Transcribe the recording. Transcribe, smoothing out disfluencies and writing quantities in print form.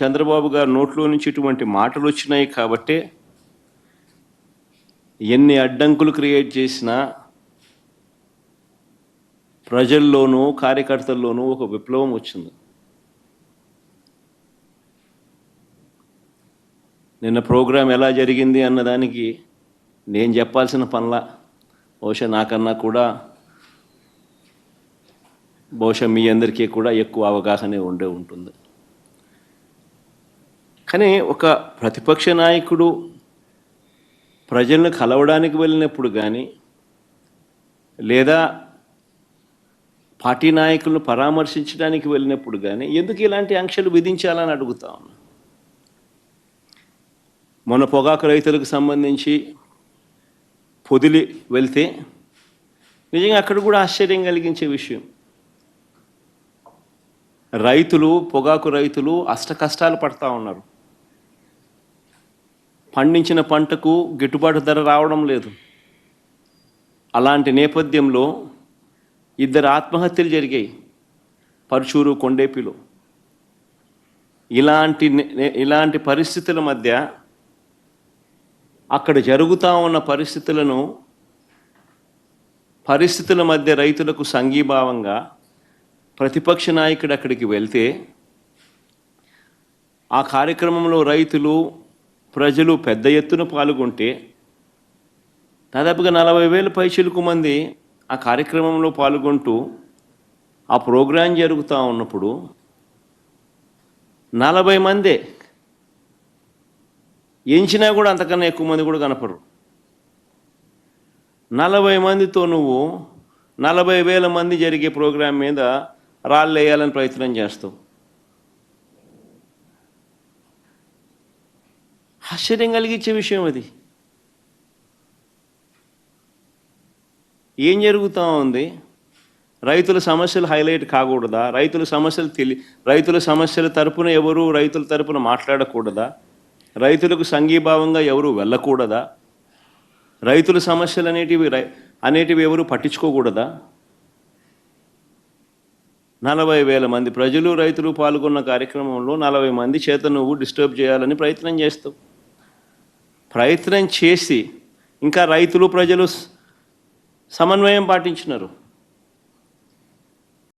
చంద్రబాబు గారు నోట్లో నుంచి ఇటువంటి మాటలు వచ్చినాయి కాబట్టి ఎన్ని అడ్డంకులు క్రియేట్ చేసినా ప్రజల్లోనూ కార్యకర్తల్లోనూ ఒక విప్లవం వచ్చింది. నిన్న ప్రోగ్రాం ఎలా జరిగింది అన్నదానికి నేను చెప్పాల్సిన పనిలా, బహుశా నాకన్నా కూడా బహుశా మీ అందరికీ కూడా ఎక్కువ అవగాహన ఉండే ఉంటుంది. కానీ ఒక ప్రతిపక్ష నాయకుడు ప్రజలను కలవడానికి వెళ్ళినప్పుడు కానీ లేదా పార్టీ నాయకులను పరామర్శించడానికి వెళ్ళినప్పుడు కానీ ఎందుకు ఇలాంటి ఆంక్షలు విధించాలని అడుగుతా ఉన్నా. మొన్న పొగాకు రైతులకు సంబంధించి పొదిలి వెళ్తే నిజంగా అక్కడ కూడా ఆశ్చర్యం కలిగించే విషయం, రైతులు పొగాకు రైతులు అష్ట కష్టాలు పడతా ఉన్నారు. పండించిన పంటకు గిట్టుబాటు ధర రావడం లేదు. అలాంటి నేపథ్యంలో 2 ఆత్మహత్యలు జరిగాయి పరుచూరు కొండేపిలో. ఇలాంటి పరిస్థితుల మధ్య అక్కడ జరుగుతూ ఉన్న పరిస్థితుల మధ్య రైతులకు సంఘీభావంగా ప్రతిపక్ష నాయకుడు అక్కడికి వెళ్తే ఆ కార్యక్రమంలో రైతులు ప్రజలు పెద్ద ఎత్తున పాల్గొంటే దాదాపుగా 40,000 పైచిలుకు మంది ఆ కార్యక్రమంలో పాల్గొంటూ ఆ ప్రోగ్రాం జరుగుతూ ఉన్నప్పుడు 40 మందే, ఎంచినా కూడా అంతకన్నా ఎక్కువ మంది కూడా కనపడరు. 40 మందితో నువ్వు 40,000 మంది జరిగే ప్రోగ్రాం మీద రాళ్ళు వేయాలని ప్రయత్నం చేస్తావు. ఆశ్చర్యం కలిగించే విషయం అది. ఏం జరుగుతూ ఉంది? రైతుల సమస్యలు హైలైట్ కాకూడదా? రైతుల సమస్యల తరపున ఎవరు రైతుల తరపున మాట్లాడకూడదా? రైతులకు సంఘీభావంగా ఎవరు వెళ్ళకూడదా? రైతుల సమస్యలు అనేటివి ఎవరు పట్టించుకోకూడదా? 40,000 మంది ప్రజలు రైతులు పాల్గొన్న కార్యక్రమంలో 40 మంది చేత నువ్వు డిస్టర్బ్ చేయాలని ప్రయత్నం చేస్తావు. ప్రయత్నం చేసి ఇంకా రైతులు ప్రజలు సమన్వయం పాటించినారు.